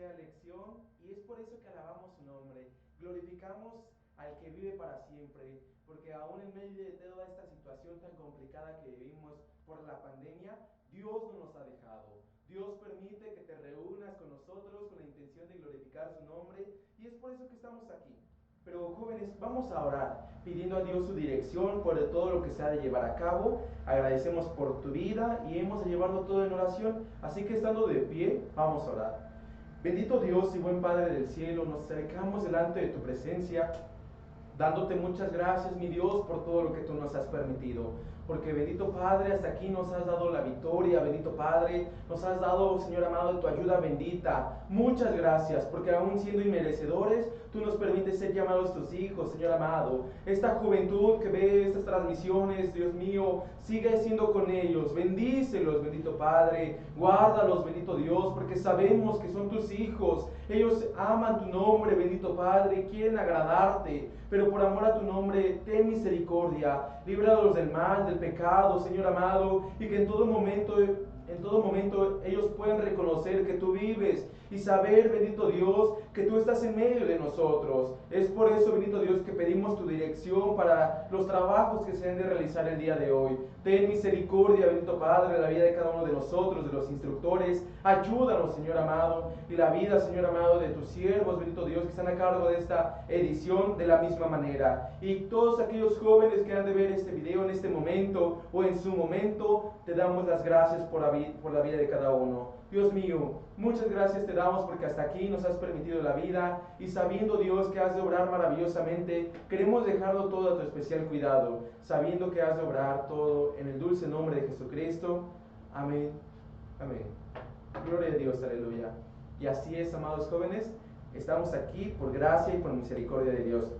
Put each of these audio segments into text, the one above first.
sea elección, y es por eso que alabamos su nombre, glorificamos al que vive para siempre, porque aún en medio de toda esta situación tan complicada que vivimos por la pandemia, Dios no nos ha dejado. Dios permite que te reúnas con nosotros con la intención de glorificar su nombre, y es por eso que estamos aquí. Pero jóvenes, vamos a orar, pidiendo a Dios su dirección por todo lo que se ha de llevar a cabo. Agradecemos por tu vida y hemos de llevarlo todo en oración, así que estando de pie, vamos a orar. Bendito Dios y buen Padre del cielo, nos acercamos delante de tu presencia, dándote muchas gracias, mi Dios, por todo lo que tú nos has permitido. Porque bendito Padre, hasta aquí nos has dado la victoria, bendito Padre, nos has dado, Señor amado, tu ayuda bendita. Muchas gracias, porque aún siendo inmerecedores, tú nos permites ser llamados tus hijos, Señor amado. Esta juventud que ve estas transmisiones, Dios mío, sigue siendo con ellos. Bendícelos, bendito Padre, guárdalos, bendito Dios, porque sabemos que son tus hijos. Ellos aman tu nombre, bendito Padre, quieren agradarte, pero por amor a tu nombre, ten misericordia, líbralos del mal, del pecado, Señor amado, y que en todo momento ellos puedan reconocer que tú vives y saber, bendito Dios, que tú estás en medio de nosotros. Es por eso, bendito Dios, que pedimos tu dirección para los trabajos que se han de realizar el día de hoy. Ten misericordia, bendito Padre, de la vida de cada uno de nosotros, de los instructores. Ayúdanos, Señor amado, y la vida, Señor amado, de tus siervos, bendito Dios, que están a cargo de esta edición de la misma manera. Y todos aquellos jóvenes que han de ver este video en este momento o en su momento, te damos las gracias por la vida de cada uno. Dios mío, muchas gracias te damos porque hasta aquí nos has permitido la vida, y sabiendo, Dios, que has de obrar maravillosamente, queremos dejarlo todo a tu especial cuidado, sabiendo que has de obrar todo en el dulce nombre de Jesucristo. Amén. Amén. Gloria a Dios, aleluya. Y así es, amados jóvenes, estamos aquí por gracia y por misericordia de Dios.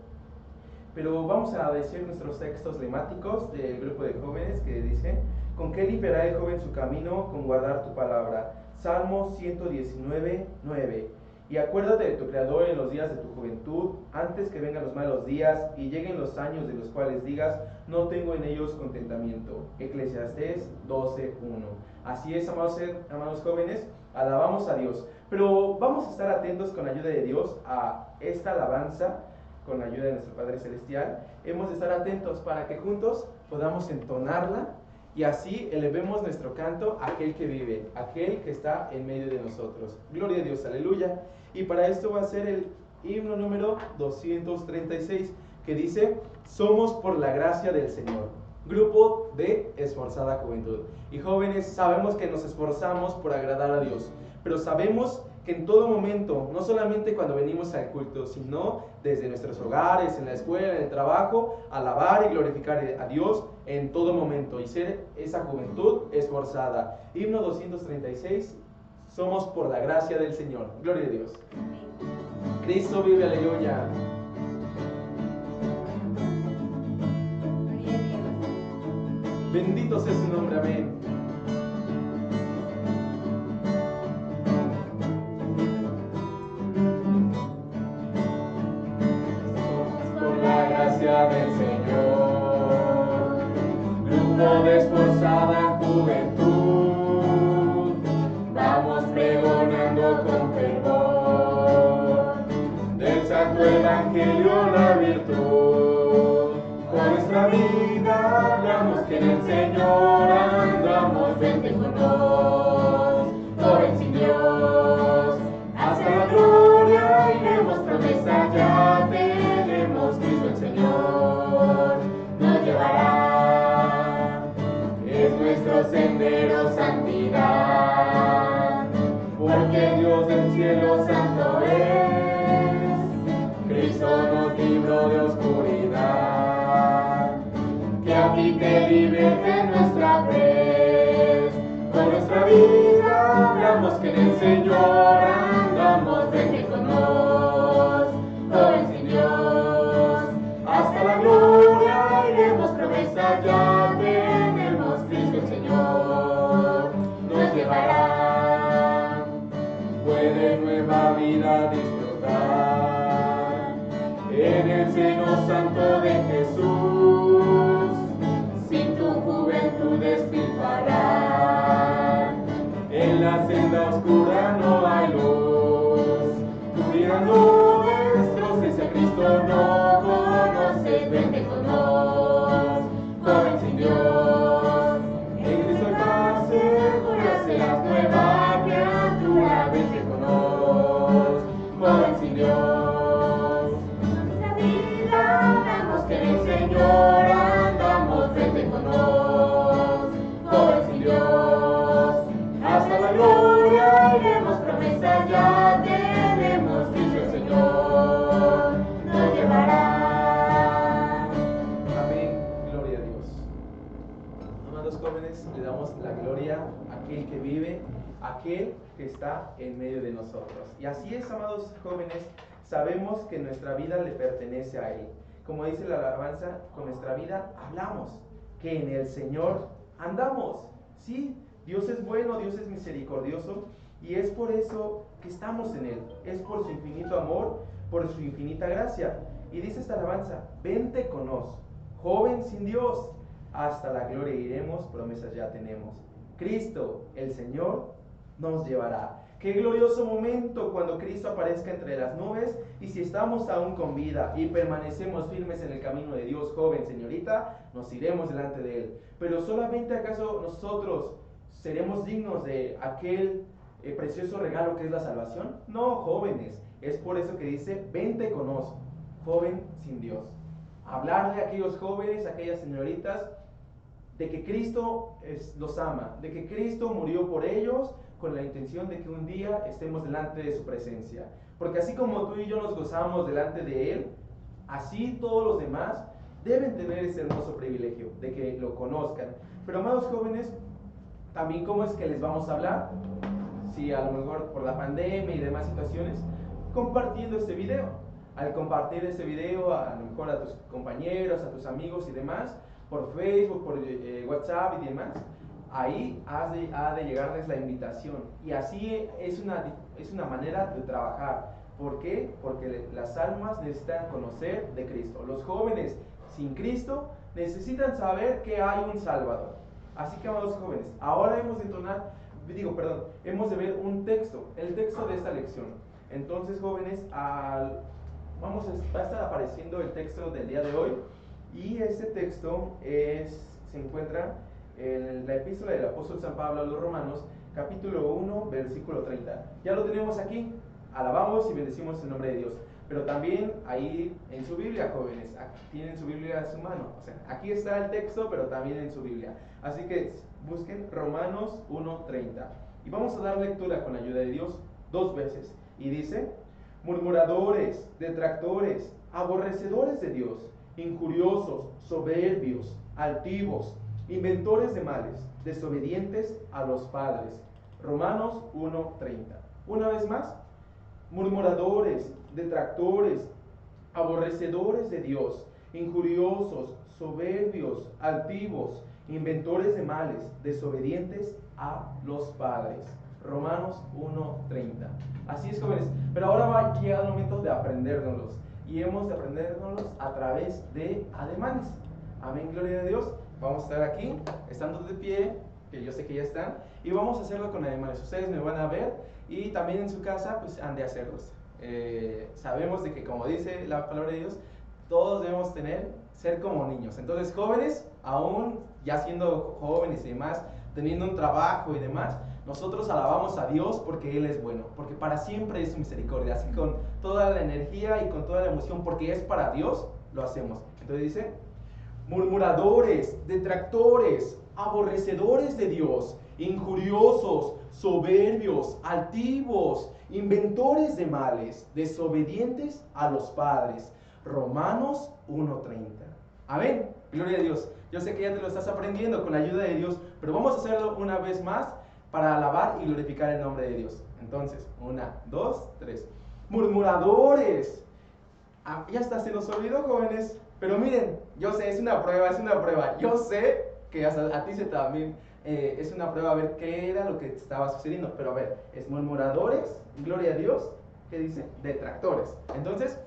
Pero vamos a decir nuestros textos lemáticos del grupo de jóvenes, que dice: ¿con qué limpiará el joven su camino? Con guardar tu palabra. Salmo 119, 9. Y acuérdate de tu Creador en los días de tu juventud, antes que vengan los malos días y lleguen los años de los cuales digas, no tengo en ellos contentamiento. Eclesiastés 12, 1. Así es, amados jóvenes, alabamos a Dios. Pero vamos a estar atentos con la ayuda de Dios a esta alabanza, con la ayuda de nuestro Padre Celestial. Hemos de estar atentos para que juntos podamos entonarla y así elevemos nuestro canto a aquel que vive, aquel que está en medio de nosotros. Gloria a Dios, aleluya. Y para esto va a ser el himno número 236, que dice: somos por la gracia del Señor, grupo de esforzada juventud. Y jóvenes, sabemos que nos esforzamos por agradar a Dios, pero sabemos que en todo momento, no solamente cuando venimos al culto, sino desde nuestros hogares, en la escuela, en el trabajo, alabar y glorificar a Dios en todo momento y ser esa juventud esforzada. Himno 236, somos por la gracia del Señor. Gloria a Dios. Cristo vive, aleluya. Bendito sea su nombre, amén. Del Señor, grupo de esforzada juventud, vamos pregonando con fervor del santo evangelio la virtud. Con nuestra vida hablamos que en el Señor andamos. Vente con nos, joven sin Dios, hasta la gloria iremos, promesa ya tenemos. Cristo el Señor nos llevará, es nuestro sendero santidad, porque Dios del cielo santo es. Cristo nos libró de oscuridad, que a ti te divierte nuestra fe. Con nuestra vida hablamos que en el Señor andamos. Vente con nos, joven sin Dios, hasta la gloria iremos, promesa ya tenemos. Cristo el Señor nos llevará, puede nueva vida disfrutar en el seno santo de Jesús. Sin tu juventud despilfarrar, en la senda oscura no hay luz. damos la gloria a aquel que vive, a aquel que está en medio de nosotros. Y así es, amados jóvenes, sabemos que nuestra vida le pertenece a Él. Como dice la alabanza, con nuestra vida hablamos, que en el Señor andamos. Sí, Dios es bueno, Dios es misericordioso, y es por eso que estamos en Él. Es por su infinito amor, por su infinita gracia. Y dice esta alabanza: vente con nos, joven sin Dios, hasta la gloria iremos, promesas ya tenemos. Cristo, el Señor, nos llevará. Qué glorioso momento cuando Cristo aparezca entre las nubes, y si estamos aún con vida y permanecemos firmes en el camino de Dios, joven, señorita, nos iremos delante de Él. Pero solamente acaso nosotros seremos dignos de aquel precioso regalo que es la salvación. No, jóvenes, es por eso que dice: vente con nos, joven sin Dios. Hablarle a aquellos jóvenes, a aquellas señoritas, de que Cristo los ama, de que Cristo murió por ellos con la intención de que un día estemos delante de su presencia. Porque así como tú y yo nos gozamos delante de Él, así todos los demás deben tener ese hermoso privilegio de que lo conozcan. Pero, amados jóvenes, también cómo es que les vamos a hablar, si a lo mejor por la pandemia y demás situaciones, compartiendo este video. Al compartir este video a lo mejor a tus compañeros, a tus amigos y demás, por Facebook, por WhatsApp y demás, ahí ha de llegarles la invitación. Y así es una manera de trabajar. ¿Por qué? Porque las almas necesitan conocer de Cristo. Los jóvenes sin Cristo necesitan saber que hay un Salvador. Así que, amados jóvenes, ahora hemos de ver un texto, el texto de esta lección. Entonces, jóvenes, va a estar apareciendo el texto del día de hoy, y este texto se encuentra en la epístola del apóstol San Pablo a los Romanos, capítulo 1, versículo 30. Ya lo tenemos aquí. Alabamos y bendecimos el nombre de Dios. Pero también ahí en su Biblia, jóvenes, tienen su Biblia a su mano. O sea, aquí está el texto, pero también en su Biblia. Así que busquen Romanos 1:30. Y vamos a dar lectura con la ayuda de Dios 2 veces. Y dice: murmuradores, detractores, aborrecedores de Dios, injuriosos, soberbios, altivos, inventores de males, desobedientes a los padres. Romanos 1:30. Una vez más: murmuradores, detractores, aborrecedores de Dios, injuriosos, soberbios, altivos, inventores de males, desobedientes a los padres. Romanos 1:30. Así es, jóvenes, pero ahora va a llegar el momento de aprendérnoslos, y hemos de aprendérnoslos a través de ademanes. Amén, gloria a Dios. Vamos a estar aquí, estando de pie, que yo sé que ya están, y vamos a hacerlo con ademanes. Ustedes me van a ver, y también en su casa pues han de hacerlos. Sabemos de que, como dice la palabra de Dios, todos debemos ser como niños. Entonces, jóvenes, aún ya siendo jóvenes y demás, teniendo un trabajo y demás, nosotros alabamos a Dios porque Él es bueno, porque para siempre es su misericordia. Así, con toda la energía y con toda la emoción, porque es para Dios, lo hacemos. Entonces dice: murmuradores, detractores, aborrecedores de Dios, injuriosos, soberbios, altivos, inventores de males, desobedientes a los padres. Romanos 1:30. Amén, gloria a Dios. Yo sé que ya te lo estás aprendiendo con la ayuda de Dios, pero vamos a hacerlo una vez más para alabar y glorificar el nombre de Dios. Entonces, 1, 2, 3. Murmuradores. Ya hasta se nos olvidó, jóvenes. Pero miren, yo sé, es una prueba. Yo sé que a ti también es una prueba a ver qué era lo que estaba sucediendo. Pero a ver, es murmuradores, gloria a Dios. ¿Qué dice? Detractores. Entonces,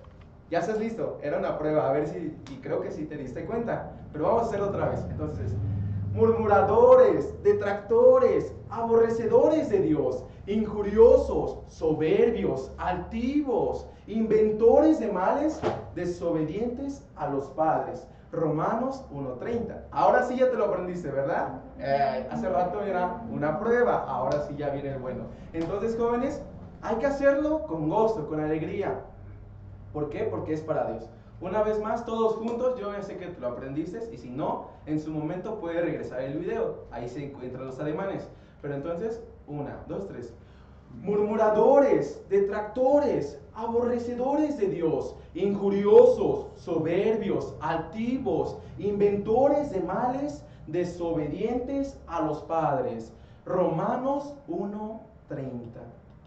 ya estás listo. Era una prueba, a ver si, y creo que sí te diste cuenta. Pero vamos a hacerlo otra vez. Entonces, murmuradores, detractores, aborrecedores de Dios, injuriosos, soberbios, altivos, inventores de males, desobedientes a los padres. Romanos 1:30. Ahora sí ya te lo aprendiste, ¿verdad? Hace rato era una prueba, ahora sí ya viene el bueno. Entonces, jóvenes, hay que hacerlo con gusto, con alegría. ¿Por qué? Porque es para Dios. Una vez más, todos juntos, yo ya sé que te lo aprendiste, y si no, en su momento puede regresar el video, ahí se encuentran los ademanes. Pero entonces, 1, 2, 3. Murmuradores, detractores, aborrecedores de Dios, injuriosos, soberbios, altivos, inventores de males, desobedientes a los padres. Romanos 1:30.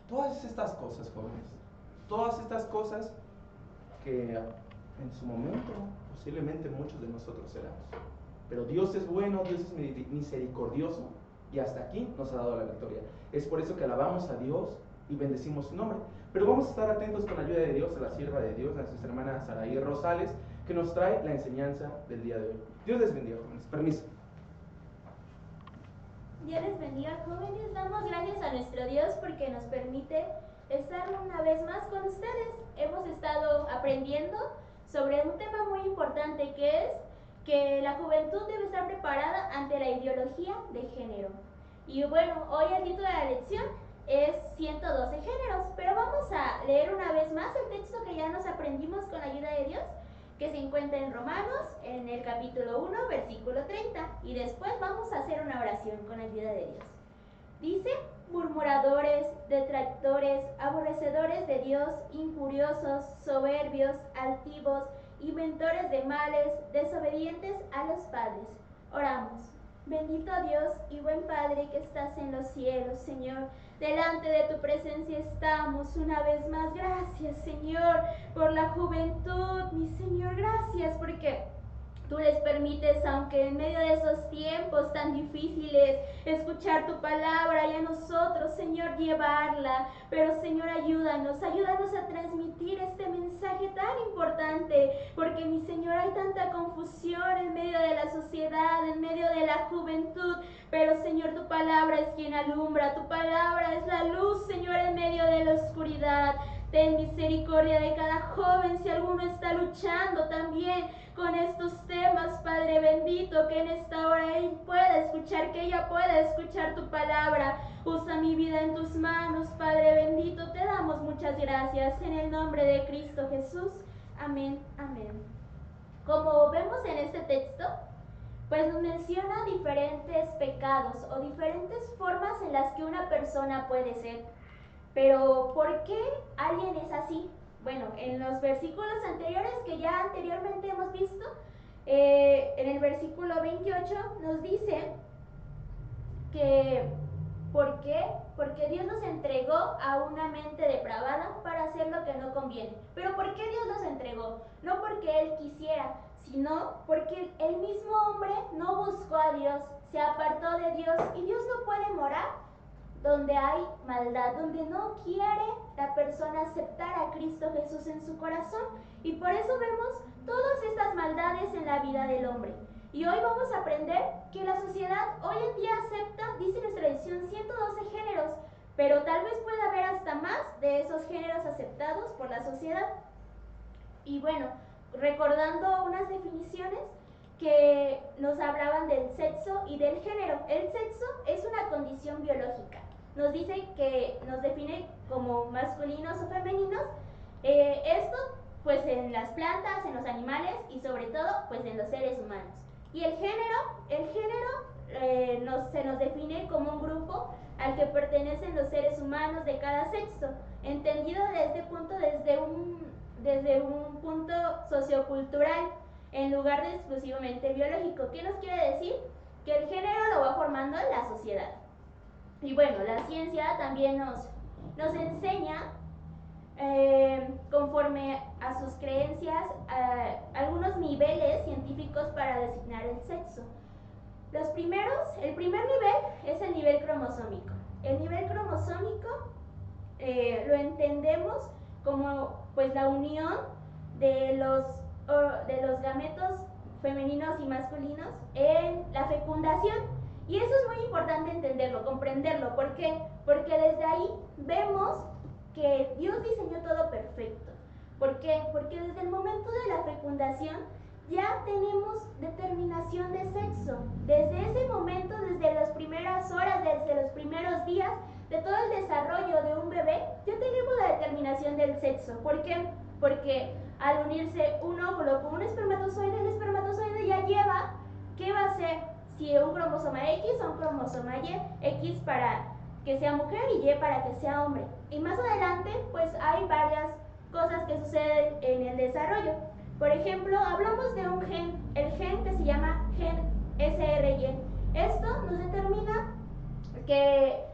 Todas estas cosas, jóvenes, todas estas cosas que en su momento posiblemente muchos de nosotros éramos. Pero Dios es bueno, Dios es misericordioso y hasta aquí nos ha dado la victoria. Es por eso que alabamos a Dios y bendecimos su nombre. Pero vamos a estar atentos con la ayuda de Dios a la sierva de Dios, a nuestra hermana Saraí Rosales, que nos trae la enseñanza del día de hoy. Dios les bendiga, jóvenes. Permiso. Dios les bendiga, jóvenes. Damos gracias a nuestro Dios porque nos permite estar una vez más con ustedes. Hemos estado aprendiendo sobre un tema muy importante, que es que la juventud debe estar preparada ante la ideología de género. Y bueno, hoy el título de la lección es 112 géneros, pero vamos a leer una vez más el texto que ya nos aprendimos con la ayuda de Dios, que se encuentra en Romanos, en el capítulo 1, versículo 30, y después vamos a hacer una oración con la ayuda de Dios. Dice: murmuradores, detractores, aborrecedores de Dios, injuriosos, soberbios, altivos, inventores de males, desobedientes a los padres. Oramos. Bendito Dios y buen Padre que estás en los cielos, Señor. Delante de tu presencia estamos una vez más. Gracias, Señor, por la juventud, mi Señor. Gracias porque tú les permites, aunque en medio de esos tiempos tan difíciles, escuchar tu palabra y a nosotros, Señor, llevarla. Pero, Señor, ayúdanos a transmitir este mensaje tan importante, porque, mi Señor, hay tanta confusión en medio de la sociedad, en medio de la juventud. Pero, Señor, tu palabra es quien alumbra, tu palabra es la luz, Señor, en medio de la oscuridad. Ten misericordia de cada joven, si alguno está luchando también con estos temas, Padre bendito, que en esta hora él pueda escuchar, que ella pueda escuchar tu palabra. Usa mi vida en tus manos, Padre bendito. Te damos muchas gracias en el nombre de Cristo Jesús. Amén, amén. Como vemos en este texto, pues nos menciona diferentes pecados o diferentes formas en las que una persona puede ser. Pero, ¿por qué alguien es así? Bueno, en los versículos anteriores que ya anteriormente hemos visto, en el versículo 28 nos dice que ¿por qué? Porque Dios nos entregó a una mente depravada para hacer lo que no conviene. ¿Pero por qué Dios nos entregó? No porque Él quisiera, sino porque el mismo hombre no buscó a Dios, se apartó de Dios, y Dios no puede morar donde hay maldad, donde no quiere la persona aceptar a Cristo Jesús en su corazón. Y por eso vemos todas estas maldades en la vida del hombre. Y hoy vamos a aprender que la sociedad hoy en día acepta, dice nuestra lección, 112 géneros, pero tal vez pueda haber hasta más de esos géneros aceptados por la sociedad. Y bueno, recordando unas definiciones que nos hablaban del sexo y del género. El sexo es una condición biológica. Nos dice que nos define como masculinos o femeninos. Esto pues en las plantas, en los animales y sobre todo pues en los seres humanos. Y el género se nos define como un grupo al que pertenecen los seres humanos de cada sexo, entendido desde este punto desde un punto sociocultural en lugar de exclusivamente biológico. ¿Qué nos quiere decir? Que el género lo va formando la sociedad. Y bueno, la ciencia también nos enseña, conforme a sus creencias, algunos niveles científicos para designar el sexo. El primer nivel es el nivel cromosómico. El nivel cromosómico lo entendemos como pues la unión de los gametos femeninos y masculinos en la fecundación. Y eso es muy importante entenderlo, comprenderlo. ¿Por qué? Porque desde ahí vemos que Dios diseñó todo perfecto. ¿Por qué? Porque desde el momento de la fecundación ya tenemos determinación de sexo. Desde ese momento, desde las primeras horas, desde los primeros días de todo el desarrollo de un bebé, ya tenemos la determinación del sexo. ¿Por qué? Porque al unirse un óvulo con un espermatozoide, el espermatozoide ya lleva, ¿qué va a hacer? Si un cromosoma X o un cromosoma Y, X para que sea mujer y Y para que sea hombre. Y más adelante, pues hay varias cosas que suceden en el desarrollo. Por ejemplo, hablamos de un gen, el gen que se llama gen SRY. Esto nos determina que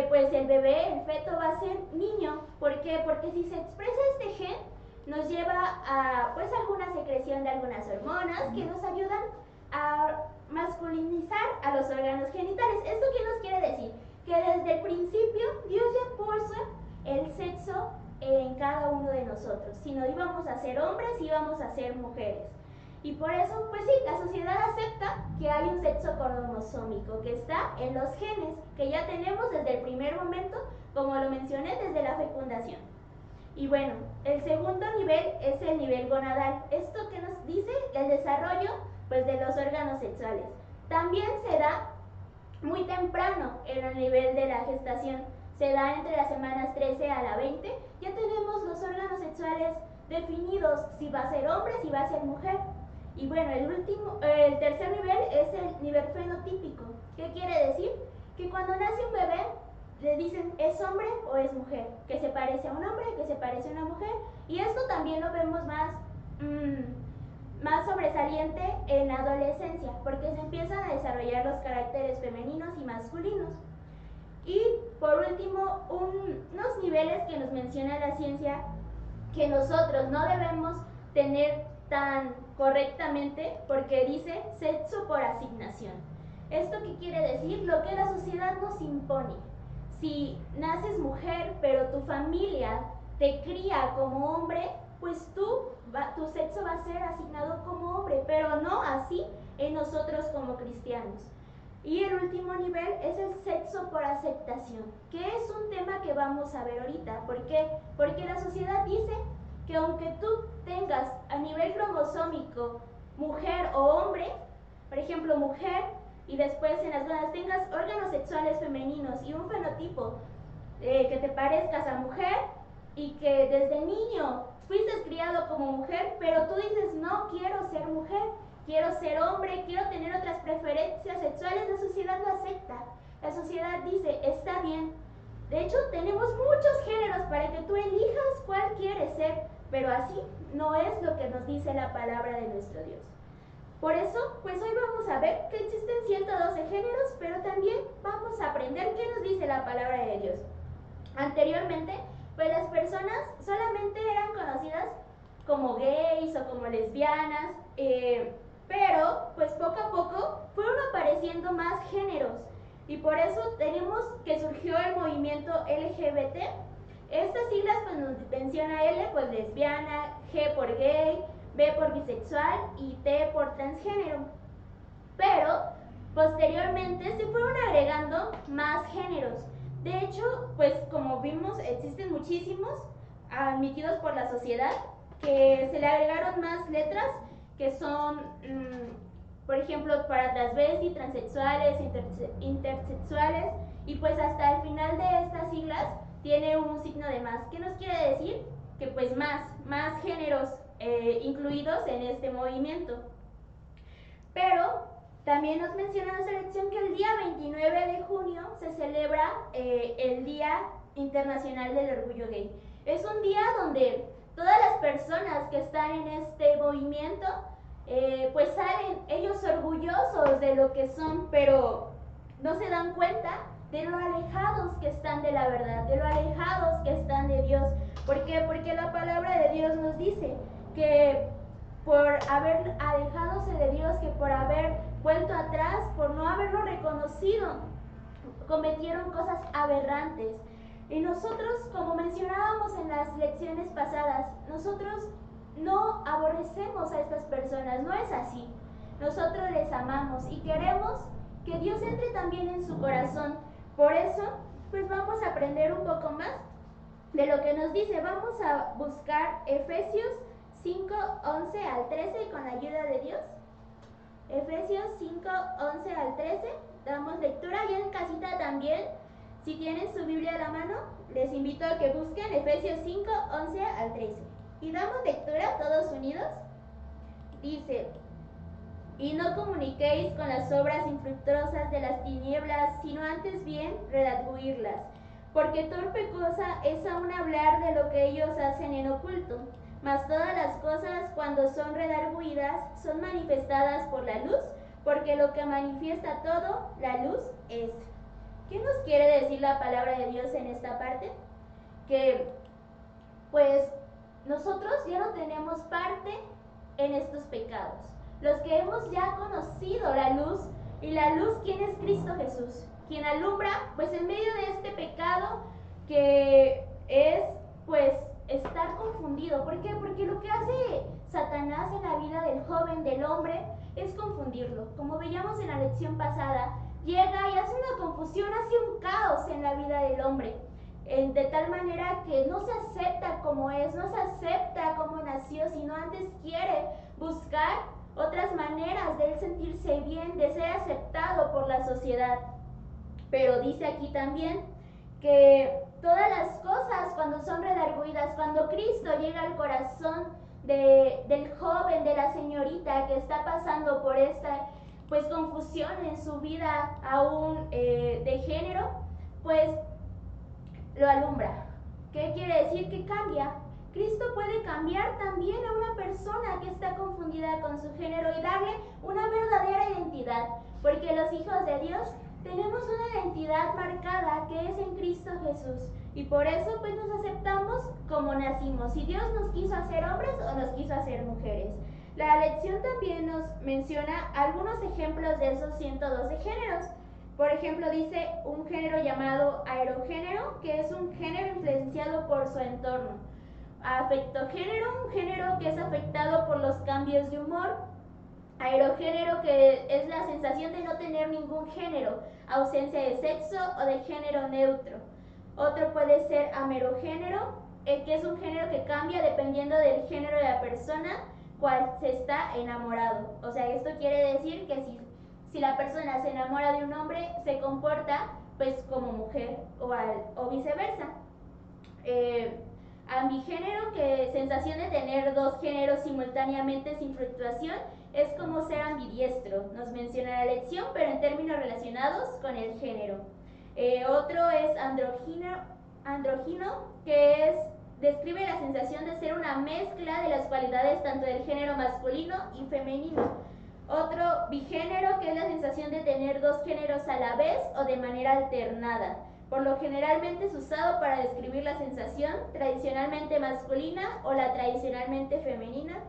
pues el bebé, el feto, va a ser niño. ¿Por qué? Porque si se expresa este gen, nos lleva a pues alguna secreción de algunas hormonas que nos ayudan a masculinizar a los órganos genitales. ¿Esto qué nos quiere decir? Que desde el principio Dios ya puso el sexo en cada uno de nosotros. Si no íbamos a ser hombres, íbamos a ser mujeres. Y por eso, pues sí, la sociedad acepta que hay un sexo cromosómico que está en los genes, que ya tenemos desde el primer momento, como lo mencioné, desde la fecundación. Y bueno, el segundo nivel es el nivel gonadal. ¿Esto qué nos dice? El desarrollo pues de los órganos sexuales. También se da muy temprano en el nivel de la gestación. Se da entre las semanas 13 a la 20. Ya tenemos los órganos sexuales definidos, si va a ser hombre, si va a ser mujer. Y bueno, el tercer nivel es el nivel fenotípico. ¿Qué quiere decir? Que cuando nace un bebé le dicen es hombre o es mujer, que se parece a un hombre, que se parece a una mujer. Y esto también lo vemos más sobresaliente en la adolescencia, porque se empiezan a desarrollar los caracteres femeninos y masculinos. Y por último, unos niveles que nos menciona la ciencia que nosotros no debemos tener tan correctamente, porque dice sexo por asignación. ¿Esto qué quiere decir? Lo que la sociedad nos impone. Si naces mujer, pero tu familia te cría como hombre, pues tu sexo va a ser asignado como hombre, pero no así en nosotros como cristianos. Y el último nivel es el sexo por aceptación, que es un tema que vamos a ver ahorita. ¿Por qué? Porque la sociedad dice que aunque tú tengas a nivel cromosómico mujer o hombre, por ejemplo mujer, y después en las gonas tengas órganos sexuales femeninos y un fenotipo que te parezcas a mujer y que desde niño fuiste criado como mujer, pero tú dices no quiero ser mujer, quiero ser hombre, quiero tener otras preferencias sexuales, la sociedad lo acepta. La sociedad dice está bien. De hecho tenemos muchos géneros para que tú elijas cuál quieres ser, pero así no es lo que nos dice la palabra de nuestro Dios. Por eso, pues hoy vamos a ver que existen 112 géneros, pero también vamos a aprender qué nos dice la palabra de Dios. Anteriormente, pues las personas solamente eran conocidas como gays o como lesbianas, pero pues poco a poco fueron apareciendo más géneros y por eso tenemos que surgió el movimiento LGBT. Estas siglas pues nos menciona L, pues lesbiana, G por gay, B por bisexual y T por transgénero. Pero posteriormente se fueron agregando más géneros. De hecho, pues como vimos, existen muchísimos admitidos por la sociedad que se le agregaron más letras que son, por ejemplo, para transvesti, transexuales, intersexuales y pues hasta el final de estas siglas tiene un signo de más. ¿Qué nos quiere decir? Que pues más géneros incluidos en este movimiento. Pero también nos menciona nuestra lección que el día 29 de junio se celebra el Día Internacional del Orgullo Gay. Es un día donde todas las personas que están en este movimiento pues salen ellos orgullosos de lo que son, pero no se dan cuenta de lo alejados que están de la verdad, de lo alejados que están de Dios. ¿Por qué? Porque la palabra de Dios nos dice que por haber alejadose de Dios, que por haber vuelto atrás, por no haberlo reconocido, cometieron cosas aberrantes. Y nosotros, como mencionábamos en las lecciones pasadas, nosotros no aborrecemos a estas personas, no es así. Nosotros les amamos y queremos que Dios entre también en su corazón. Por eso, pues vamos a aprender un poco más de lo que nos dice. Vamos a buscar Efesios 5, 11 al 13 con la ayuda de Dios. Efesios 5, 11 al 13. Damos lectura y en casita también. Si tienen su Biblia a la mano, les invito a que busquen Efesios 5, 11 al 13. Y damos lectura todos unidos. Dice: y no comuniquéis con las obras infructuosas de las tinieblas, sino antes bien redarguirlas. Porque torpe cosa es aún hablar de lo que ellos hacen en oculto. Mas todas las cosas, cuando son redarguidas, son manifestadas por la luz, porque lo que manifiesta todo, la luz es. ¿Qué nos quiere decir la palabra de Dios en esta parte? Que pues nosotros ya no tenemos parte en estos pecados. Los que hemos ya conocido la luz, y la luz, ¿quién es? Cristo Jesús, quien alumbra pues en medio de este pecado que es pues estar confundido. ¿Por qué? Porque lo que hace Satanás en la vida del joven, del hombre, es confundirlo. Como veíamos en la lección pasada, llega y hace una confusión, hace un caos en la vida del hombre, de tal manera que no se acepta como es, no se acepta como nació, sino antes quiere buscar otras maneras de él sentirse bien, de ser aceptado por la sociedad. Pero dice aquí también que todas las cosas, cuando son redarguidas, cuando Cristo llega al corazón del joven, de la señorita que está pasando por esta pues confusión en su vida aún de género, pues lo alumbra. ¿Qué quiere decir? Que cambia. Cristo puede cambiar también a una persona que está confundida con su género y darle una verdadera identidad, porque los hijos de Dios tenemos una identidad marcada que es en Cristo Jesús, y por eso pues nos aceptamos como nacimos, si Dios nos quiso hacer hombres o nos quiso hacer mujeres. La lección también nos menciona algunos ejemplos de esos 112 géneros. Por ejemplo, dice un género llamado aerogénero, que es un género influenciado por su entorno. Afectogénero, un género que es afectado por los cambios de humor. Aerogénero, que es la sensación de no tener ningún género, ausencia de sexo o de género neutro. Otro puede ser amerogénero, que es un género que cambia dependiendo del género de la persona cual se está enamorado. O sea, esto quiere decir que si la persona se enamora de un hombre, se comporta pues como mujer o viceversa. Ambigénero, que sensación de tener dos géneros simultáneamente sin fluctuación, es como ser ambidiestro, nos menciona la lección, pero en términos relacionados con el género. Otro es andrógino, que describe la sensación de ser una mezcla de las cualidades tanto del género masculino y femenino. Otro, bigénero, que es la sensación de tener dos géneros a la vez o de manera alternada. Por lo generalmente es usado para describir la sensación tradicionalmente masculina o la tradicionalmente femenina,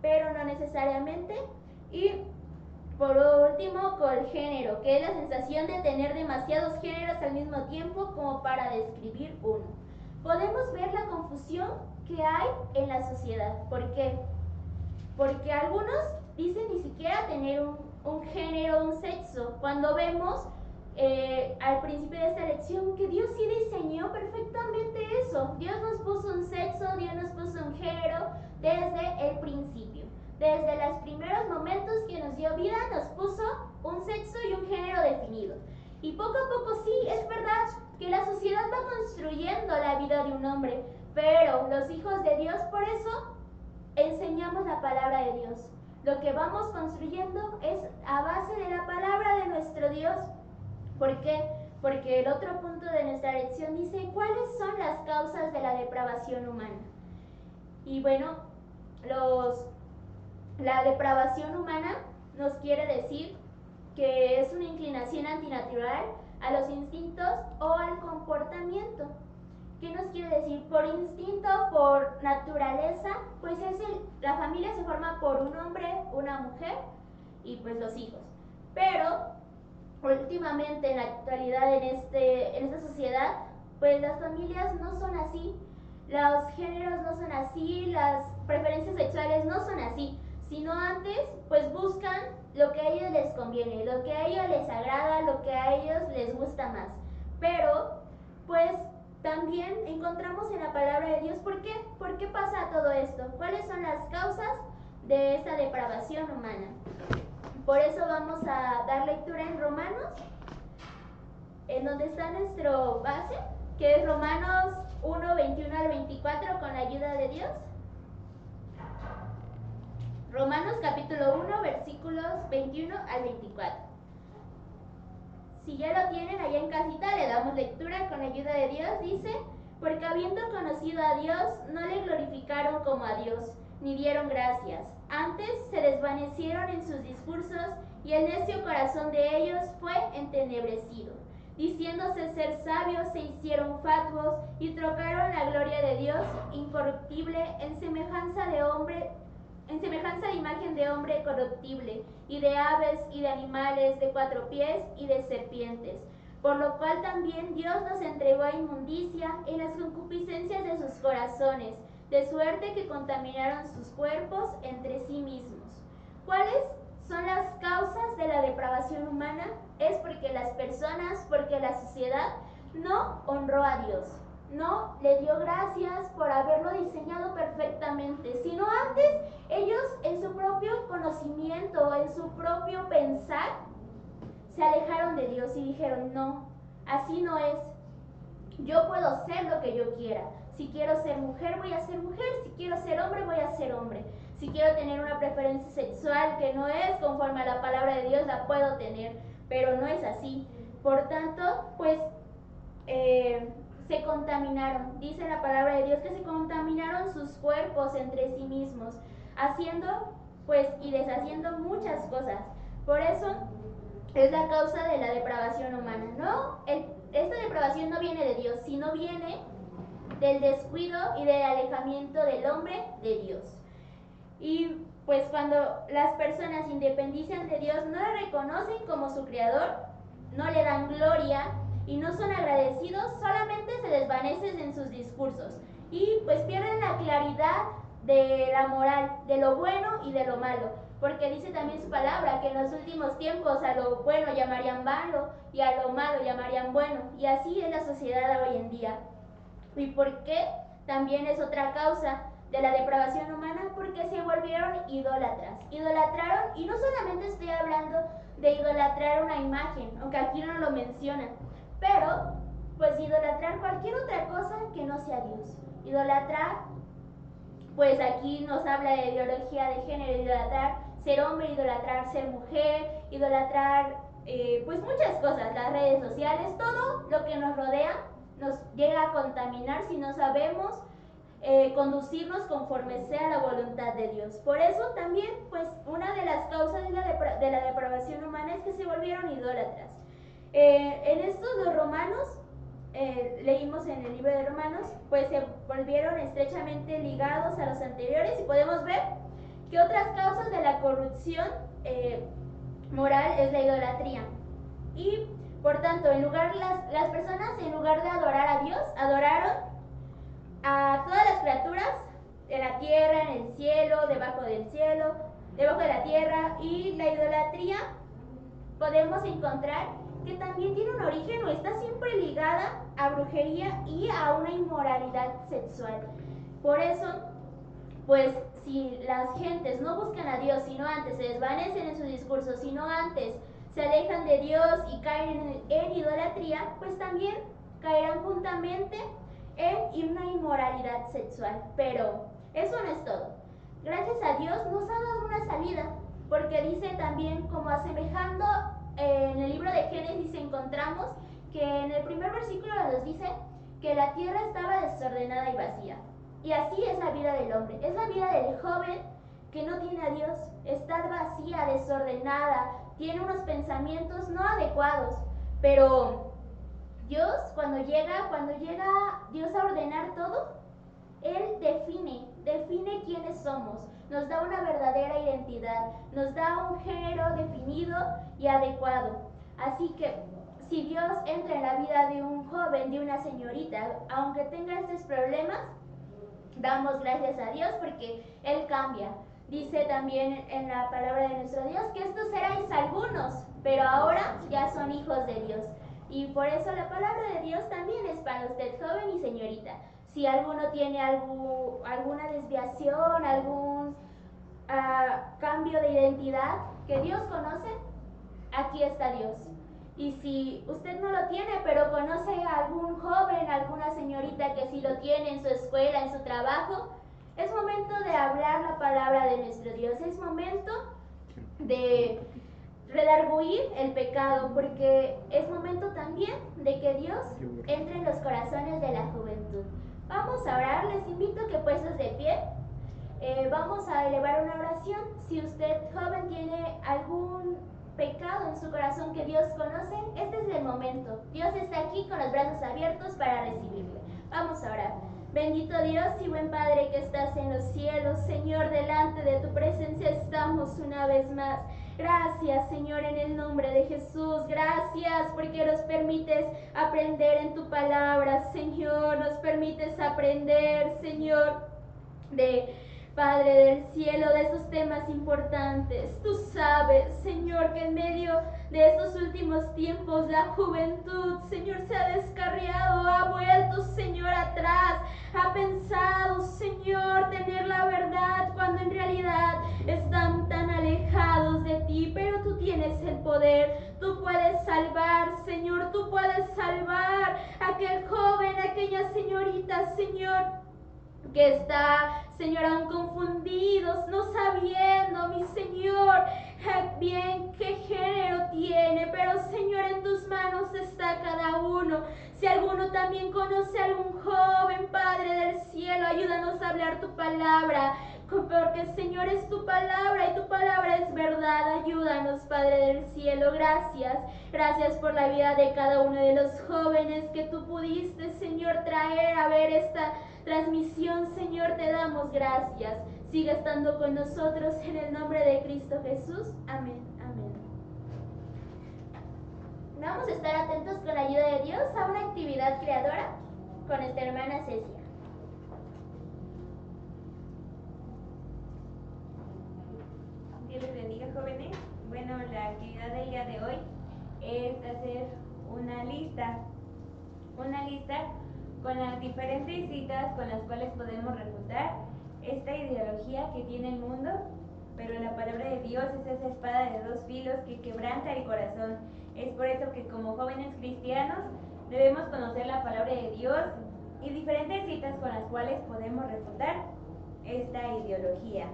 pero no necesariamente. Y por último, colgénero, que es la sensación de tener demasiados géneros al mismo tiempo como para describir uno. Podemos ver la confusión que hay en la sociedad. ¿Por qué? Porque algunos dicen ni siquiera tener un género, un sexo, cuando vemos al principio de esta lección que Dios sí diseñó perfectamente eso. Dios nos puso un sexo, Dios nos puso un género desde el principio. Desde los primeros momentos que nos dio vida nos puso un sexo y un género definido. Y poco a poco sí, es verdad que la sociedad va construyendo la vida de un hombre, pero los hijos de Dios por eso enseñamos la palabra de Dios. Lo que vamos construyendo es a base de la palabra de nuestro Dios. ¿Por qué? Porque el otro punto de nuestra lección dice cuáles son las causas de la depravación humana. Y bueno, la depravación humana nos quiere decir que es una inclinación antinatural a los instintos o al comportamiento. ¿Qué nos quiere decir? Por instinto, por naturaleza, pues la familia se forma por un hombre, una mujer y pues los hijos. Pero últimamente, en la actualidad, en esta sociedad, pues las familias no son así, los géneros no son así, las preferencias sexuales no son así, sino antes pues buscan lo que a ellos les conviene, lo que a ellos les agrada, lo que a ellos les gusta más. Pero pues también encontramos en la palabra de Dios ¿por qué? ¿Por qué pasa todo esto? ¿Cuáles son las causas de esta depravación humana? Por eso vamos a dar lectura en Romanos, en donde está nuestro base, que es Romanos 1, 21 al 24, con la ayuda de Dios. Romanos capítulo 1, versículos 21 al 24. Si ya lo tienen allá en casita, le damos lectura con la ayuda de Dios. Dice, porque habiendo conocido a Dios, no le glorificaron como a Dios, ni dieron gracias. Antes se desvanecieron en sus discursos y el necio corazón de ellos fue entenebrecido. Diciéndose ser sabios, se hicieron fatuos y trocaron la gloria de Dios incorruptible en semejanza de imagen de hombre corruptible, y de aves y de animales de 4 pies y de serpientes. Por lo cual también Dios los entregó a inmundicia en las concupiscencias de sus corazones, de suerte que contaminaron sus cuerpos entre sí mismos. ¿Cuáles son las causas de la depravación humana? Es porque las personas, porque la sociedad no honró a Dios, no le dio gracias por haberlo diseñado perfectamente, sino antes ellos en su propio conocimiento, en su propio pensar, se alejaron de Dios y dijeron: no, así no es. Yo puedo ser lo que yo quiera. Si quiero ser mujer, voy a ser mujer. Si quiero ser hombre, voy a ser hombre. Si quiero tener una preferencia sexual que no es conforme a la palabra de Dios, la puedo tener, pero no es así. Por tanto, pues se contaminaron. Dice la palabra de Dios que se contaminaron sus cuerpos entre sí mismos, haciendo pues y deshaciendo muchas cosas. Por eso es la causa de la depravación humana. No, esta depravación no viene de Dios, sino viene del descuido y del alejamiento del hombre de Dios. Y pues cuando las personas independizan de Dios, no le reconocen como su creador, no le dan gloria y no son agradecidos, solamente se desvanecen en sus discursos y pues pierden la claridad de la moral, de lo bueno y de lo malo, porque dice también su palabra que en los últimos tiempos a lo bueno llamarían malo y a lo malo llamarían bueno, y así es la sociedad hoy en día. ¿Y por qué? También es otra causa de la depravación humana, porque se volvieron idólatras. Idolatraron, y no solamente estoy hablando de idolatrar una imagen, aunque aquí no lo mencionan, pero pues idolatrar cualquier otra cosa que no sea Dios. Idolatrar, pues aquí nos habla de ideología de género, idolatrar ser hombre, idolatrar ser mujer, idolatrar pues muchas cosas, las redes sociales, todo lo que nos rodea nos llega a contaminar si no sabemos conducirnos conforme sea la voluntad de Dios. Por eso también, pues, una de las causas de la depravación humana es que se volvieron idólatras. En estos los romanos, leímos en el libro de Romanos, pues se volvieron estrechamente ligados a los anteriores, y podemos ver que otras causas de la corrupción moral es la idolatría. Y por tanto, las personas, en lugar de adorar a Dios, adoraron a todas las criaturas en la tierra, en el cielo, debajo del cielo, debajo de la tierra. Y la idolatría podemos encontrar que también tiene un origen o está siempre ligada a brujería y a una inmoralidad sexual. Por eso, pues si las gentes no buscan a Dios, sino antes se desvanecen en sus discursos, sino antes se alejan de Dios y caen en idolatría, pues también caerán juntamente en una inmoralidad sexual. Pero eso no es todo. Gracias a Dios nos ha dado una salida, porque dice también, como asemejando en el libro de Génesis encontramos que en el primer versículo nos dice que la tierra estaba desordenada y vacía. Y así es la vida del hombre, es la vida del joven que no tiene a Dios, está vacía, desordenada, tiene unos pensamientos no adecuados. Pero Dios, cuando llega Dios a ordenar todo, Él define quiénes somos, nos da una verdadera identidad, nos da un género definido y adecuado. Así que si Dios entra en la vida de un joven, de una señorita, aunque tenga estos problemas, damos gracias a Dios porque Él cambia. Dice también en la palabra de nuestro Dios que estos erais algunos, pero ahora ya son hijos de Dios. Y por eso la palabra de Dios también es para usted, joven y señorita. Si alguno tiene alguna desviación, algún cambio de identidad que Dios conoce, aquí está Dios. Y si usted no lo tiene, pero conoce a algún joven, alguna señorita que sí lo tiene en su escuela, en su trabajo, es momento de hablar la palabra de nuestro Dios. Es momento de redarguir el pecado, porque es momento también de que Dios entre en los corazones de la juventud. Vamos a orar, les invito a que puestos de pie, vamos a elevar una oración. Si usted, pecado en su corazón que Dios conoce, este es el momento. Dios está aquí con los brazos abiertos para recibirle. Vamos a orar. Bendito Dios y buen Padre que estás en los cielos, Señor, delante de tu presencia estamos una vez más. Gracias, Señor, en el nombre de Jesús. Gracias porque nos permites aprender en tu palabra, Señor. Nos permites aprender, Señor, Padre del cielo, de esos temas importantes. Tú sabes, Señor, que en medio de estos últimos tiempos la juventud, Señor, se ha descarriado, ha vuelto, Señor, atrás, ha pensado, Señor, tener la verdad cuando en realidad están tan alejados de ti, pero tú tienes el poder, tú puedes salvar, Señor, tú puedes salvar a aquel joven, a aquella señorita, Señor, que está, Señor, aún confundidos, no sabiendo, mi Señor, bien qué género tiene, pero Señor, en tus manos está cada uno. Si alguno también conoce a algún joven, Padre del cielo, ayúdanos a hablar tu palabra, porque Señor es tu palabra y tu palabra es verdad. Ayúdanos, Padre del cielo. Gracias, gracias por la vida de cada uno de los jóvenes que tú pudiste, Señor, traer a ver esta transmisión. Señor, te damos gracias. Sigue estando con nosotros en el nombre de Cristo Jesús. Amén, amén. Vamos a estar atentos con la ayuda de Dios a una actividad creadora con nuestra hermana Cecia. Dios les bendiga, jóvenes. Bueno, la actividad del día de hoy es hacer una lista con las diferentes citas con las cuales podemos refutar esta ideología que tiene el mundo, pero la palabra de Dios es esa espada de dos filos que quebranta el corazón. Es por eso que como jóvenes cristianos debemos conocer la palabra de Dios y diferentes citas con las cuales podemos refutar esta ideología.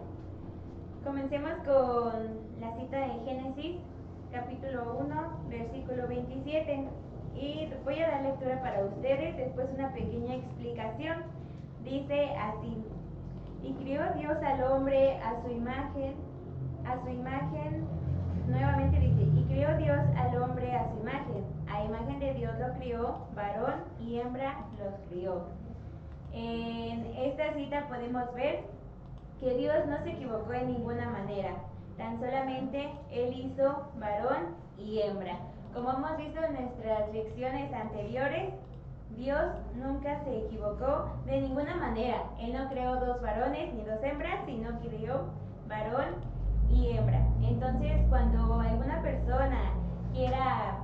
Comencemos con la cita de Génesis, capítulo 1, versículo 27. Y voy a dar lectura para ustedes, después una pequeña explicación. Dice así: y crió Dios al hombre a su imagen, nuevamente dice, y crió Dios al hombre a imagen de Dios lo crió, varón y hembra los crió. En esta cita podemos ver que Dios no se equivocó en ninguna manera, tan solamente Él hizo varón y hembra. Como hemos visto en nuestras lecciones anteriores, Dios nunca se equivocó de ninguna manera. Él no creó dos varones ni dos hembras, sino que creó varón y hembra. Entonces, cuando alguna persona quiera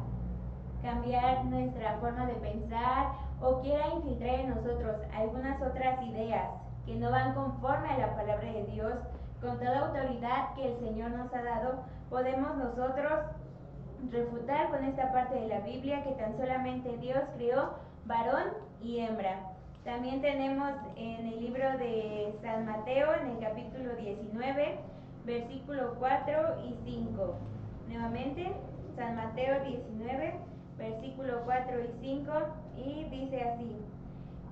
cambiar nuestra forma de pensar o quiera infiltrar en nosotros algunas otras ideas que no van conforme a la palabra de Dios, con toda autoridad que el Señor nos ha dado, podemos nosotros refutar con esta parte de la Biblia que tan solamente Dios creó varón y hembra. También tenemos en el libro de San Mateo, en el capítulo 19, versículo 4 y 5. Nuevamente, San Mateo 19, versículo 4 y 5, y dice así: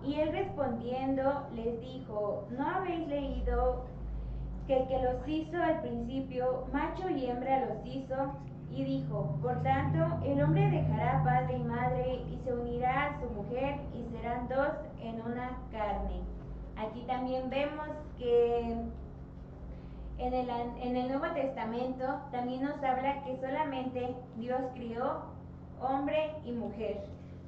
y él respondiendo les dijo, ¿no habéis leído que el que los hizo al principio, macho y hembra los hizo? Y dijo, por tanto, el hombre dejará padre y madre y se unirá a su mujer y serán dos en una carne. Aquí también vemos que en el Nuevo Testamento también nos habla que solamente Dios crió hombre y mujer.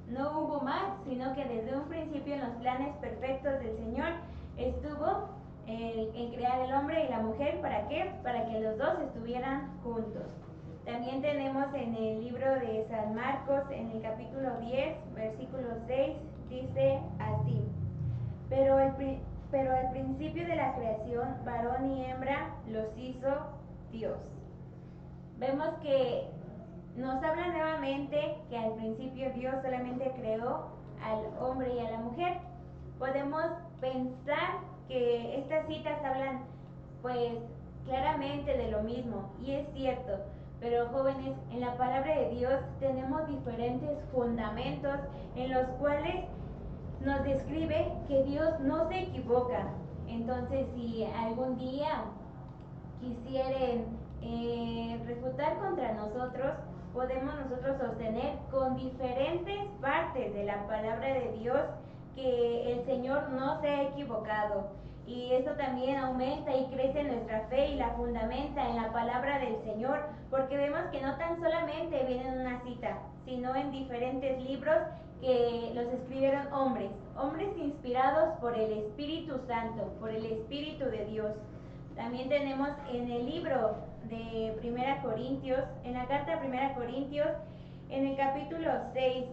No hubo más, sino que desde un principio en los planes perfectos del Señor estuvo en crear el hombre y la mujer. ¿Para qué? Para que los dos estuvieran juntos. También tenemos en el libro de San Marcos, en el capítulo 10, versículo 6, dice así: pero al principio de la creación, varón y hembra los hizo Dios. Vemos que nos habla nuevamente que al principio Dios solamente creó al hombre y a la mujer. Podemos pensar que estas citas hablan pues claramente de lo mismo, y es cierto, pero jóvenes, en la palabra de Dios tenemos diferentes fundamentos en los cuales nos describe que Dios no se equivoca. Entonces, si algún día quisieren refutar contra nosotros, podemos nosotros sostener con diferentes partes de la palabra de Dios que el Señor no se ha equivocado. Y esto también aumenta y crece nuestra fe y la fundamenta en la palabra del Señor, porque vemos que no tan solamente viene en una cita, sino en diferentes libros que los escribieron hombres inspirados por el Espíritu Santo, por el Espíritu de Dios. También tenemos en el libro de 1 Corintios, en la carta a 1 Corintios, en el capítulo 6,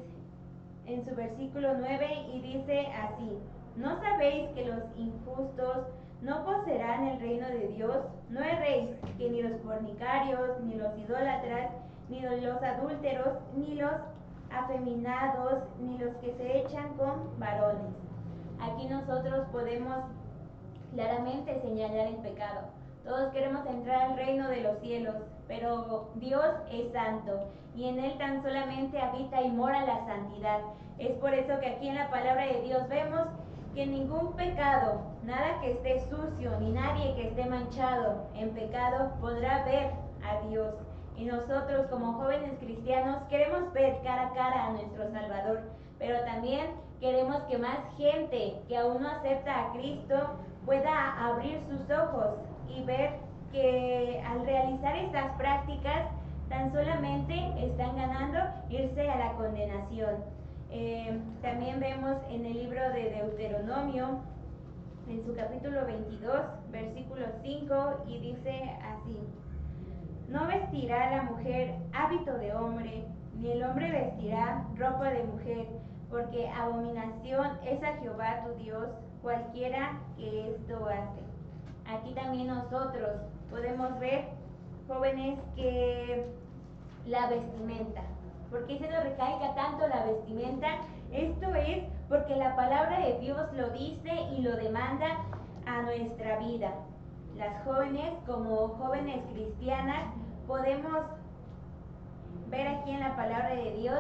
en su versículo 9, y dice así: ¿No sabéis que los injustos no poseerán el reino de Dios? No erréis, que ni los fornicarios, ni los idólatras, ni los adúlteros, ni los afeminados, ni los que se echan con varones. Aquí nosotros podemos claramente señalar el pecado. Todos queremos entrar al reino de los cielos, pero Dios es santo y en Él tan solamente habita y mora la santidad. Es por eso que aquí en la palabra de Dios vemos que ningún pecado, nada que esté sucio, ni nadie que esté manchado en pecado podrá ver a Dios. Y nosotros como jóvenes cristianos queremos ver cara a cara a nuestro Salvador, pero también queremos que más gente que aún no acepta a Cristo pueda abrir sus ojos y ver que al realizar estas prácticas tan solamente están ganando irse a la condenación. También vemos en el libro de Deuteronomio, en su capítulo 22, versículo 5, y dice así: No vestirá la mujer hábito de hombre, ni el hombre vestirá ropa de mujer, porque abominación es a Jehová tu Dios cualquiera que esto hace. Aquí también nosotros podemos ver, jóvenes, que la vestimenta. ¿Por qué se nos recalca tanto la vestimenta? Esto es porque la palabra de Dios lo dice y lo demanda a nuestra vida. Las jóvenes, como jóvenes cristianas, podemos ver aquí en la palabra de Dios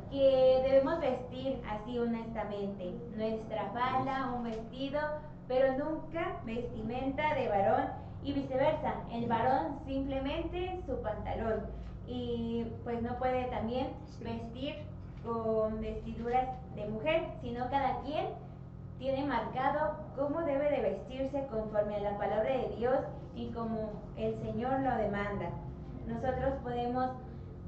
que debemos vestir así honestamente. Nuestra falda, un vestido, pero nunca vestimenta de varón, y viceversa, el varón simplemente su pantalón. Y pues no puede también vestir con vestiduras de mujer, sino cada quien tiene marcado cómo debe de vestirse conforme a la palabra de Dios y como el Señor lo demanda. Nosotros podemos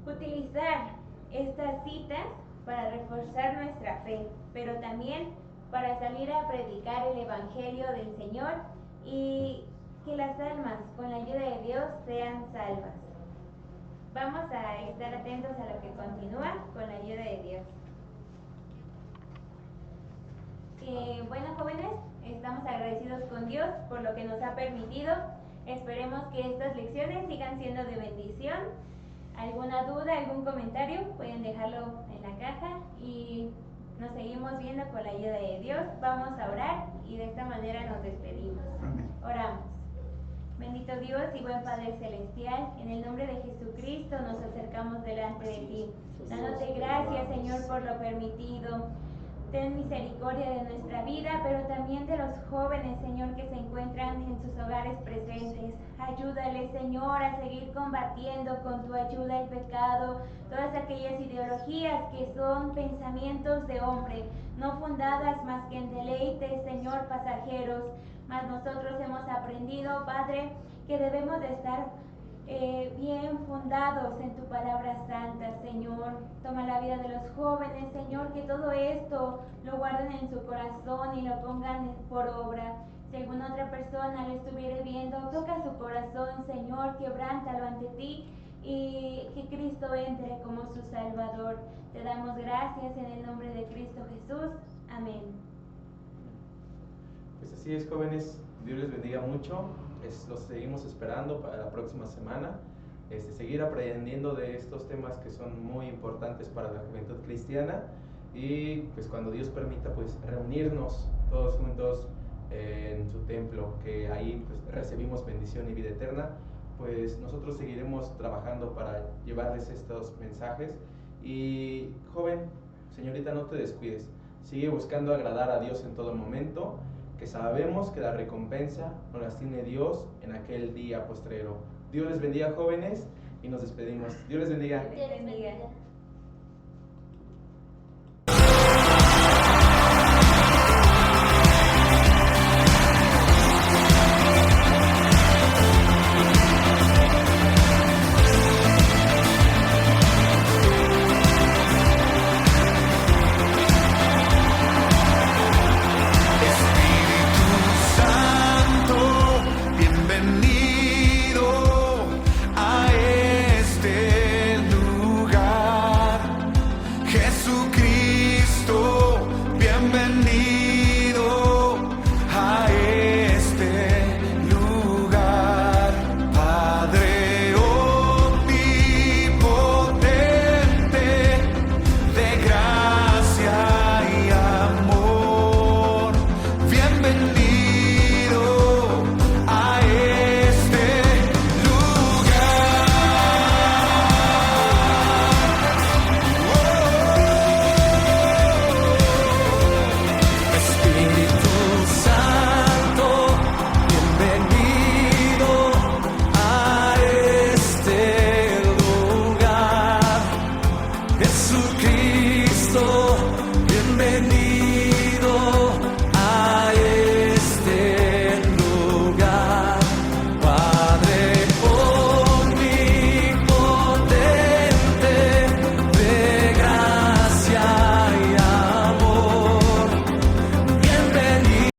utilizar estas citas para reforzar nuestra fe, pero también para salir a predicar el Evangelio del Señor y que las almas, con la ayuda de Dios, sean salvas. Vamos a estar atentos a lo que continúa con la ayuda de Dios. Bueno, jóvenes, estamos agradecidos con Dios por lo que nos ha permitido. Esperemos que estas lecciones sigan siendo de bendición. ¿Alguna duda, algún comentario? Pueden dejarlo en la caja y nos seguimos viendo con la ayuda de Dios. Vamos a orar y de esta manera nos despedimos. Oramos. Bendito Dios y buen Padre Celestial, en el nombre de Jesucristo nos acercamos delante de ti, dándote gracias, Señor, por lo permitido. Ten misericordia de nuestra vida, pero también de los jóvenes, Señor, que se encuentran en sus hogares presentes. Ayúdales, Señor, a seguir combatiendo con tu ayuda el pecado, todas aquellas ideologías que son pensamientos de hombre, no fundadas más que en deleites, Señor, pasajeros. Mas nosotros hemos aprendido, Padre, que debemos de estar bien fundados en tu palabra santa, Señor. Toma la vida de los jóvenes, Señor, que todo esto lo guarden en su corazón y lo pongan por obra. Si alguna otra persona lo estuviera viendo, toca su corazón, Señor, quebrántalo ante ti y que Cristo entre como su Salvador. Te damos gracias en el nombre de Cristo Jesús. Amén. Pues así es, jóvenes, Dios les bendiga mucho. Los seguimos esperando para la próxima semana. Seguir aprendiendo de estos temas que son muy importantes para la juventud cristiana y pues cuando Dios permita pues reunirnos todos juntos en su templo, que ahí pues recibimos bendición y vida eterna. Pues nosotros seguiremos trabajando para llevarles estos mensajes. Y joven, señorita, no te descuides, sigue buscando agradar a Dios en todo momento, que sabemos que la recompensa nos las tiene Dios en aquel día postrero. Dios les bendiga, jóvenes, y nos despedimos. Dios les bendiga. Dios les bendiga.